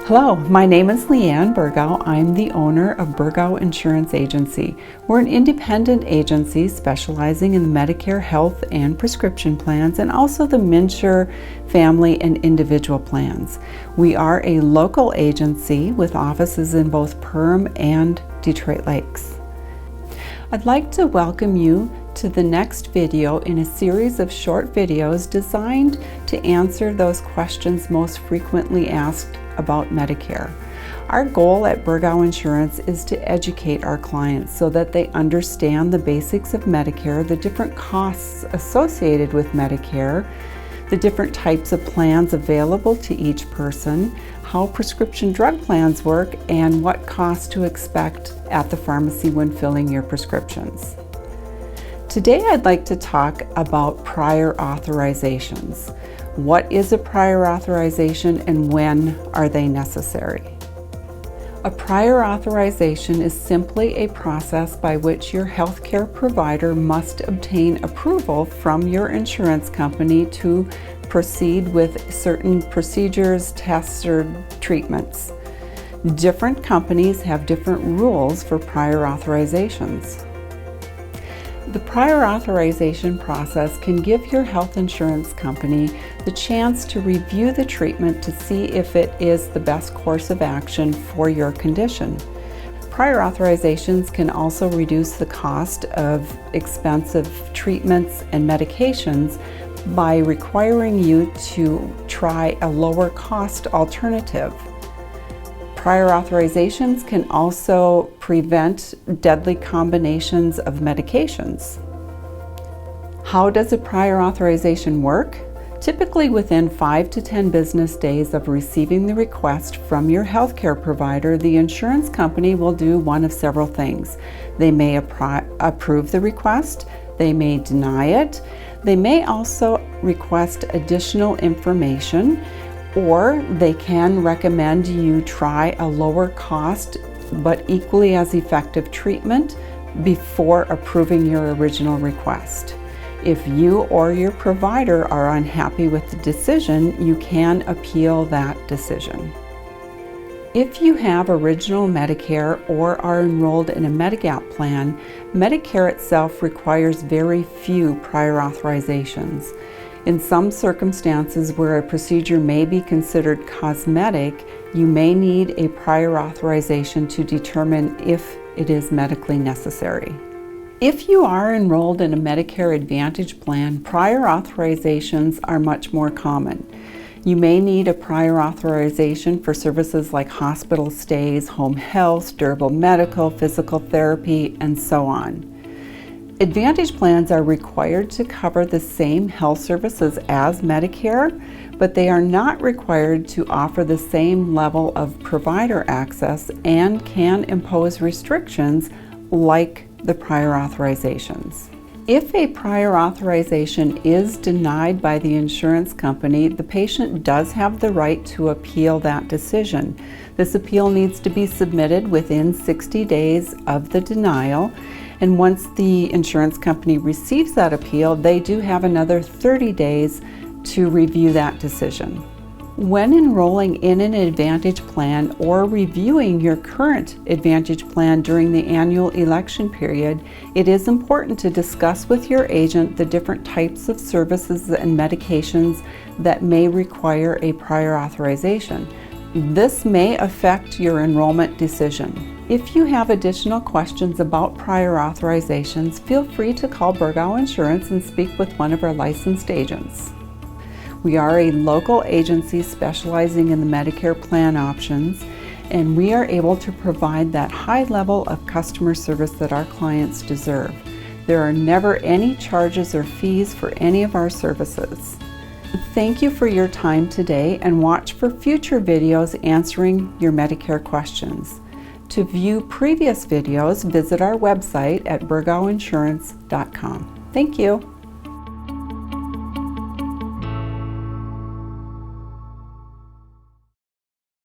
Hello, my name is Leanne Burgow. I'm the owner of Burgow Insurance Agency. We're an independent agency specializing in Medicare health and prescription plans and also the MNsure family and individual plans. We are a local agency with offices in both Perham and Detroit Lakes. I'd like to welcome you to the next video in a series of short videos designed to answer those questions most frequently asked about Medicare. Our goal at Burgow Insurance is to educate our clients so that they understand the basics of Medicare, the different costs associated with Medicare, the different types of plans available to each person, how prescription drug plans work, and what costs to expect at the pharmacy when filling your prescriptions. Today I'd like to talk about prior authorizations. What is a prior authorization and when are they necessary? A prior authorization is simply a process by which your healthcare provider must obtain approval from your insurance company to proceed with certain procedures, tests, or treatments. Different companies have different rules for prior authorizations. The prior authorization process can give your health insurance company the chance to review the treatment to see if it is the best course of action for your condition. Prior authorizations can also reduce the cost of expensive treatments and medications by requiring you to try a lower cost alternative. Prior authorizations can also prevent deadly combinations of medications. How does a prior authorization work? Typically within 5 to 10 business days of receiving the request from your healthcare provider, the insurance company will do one of several things. They may approve the request, they may deny it, they may also request additional information, or they can recommend you try a lower cost but equally as effective treatment before approving your original request. If you or your provider are unhappy with the decision, you can appeal that decision. If you have original Medicare or are enrolled in a Medigap plan, Medicare itself requires very few prior authorizations. In some circumstances where a procedure may be considered cosmetic, you may need a prior authorization to determine if it is medically necessary. If you are enrolled in a Medicare Advantage plan, prior authorizations are much more common. You may need a prior authorization for services like hospital stays, home health, durable medical, physical therapy, and so on. Advantage plans are required to cover the same health services as Medicare, but they are not required to offer the same level of provider access and can impose restrictions like the prior authorizations. If a prior authorization is denied by the insurance company, the patient does have the right to appeal that decision. This appeal needs to be submitted within 60 days of the denial. And once the insurance company receives that appeal, they do have another 30 days to review that decision. When enrolling in an Advantage plan or reviewing your current Advantage plan during the annual election period, it is important to discuss with your agent the different types of services and medications that may require a prior authorization. This may affect your enrollment decision. If you have additional questions about prior authorizations, feel free to call Burgow Insurance and speak with one of our licensed agents. We are a local agency specializing in the Medicare plan options, and we are able to provide that high level of customer service that our clients deserve. There are never any charges or fees for any of our services. Thank you for your time today, and watch for future videos answering your Medicare questions. To view previous videos, visit our website at burgowinsurance.com. Thank you.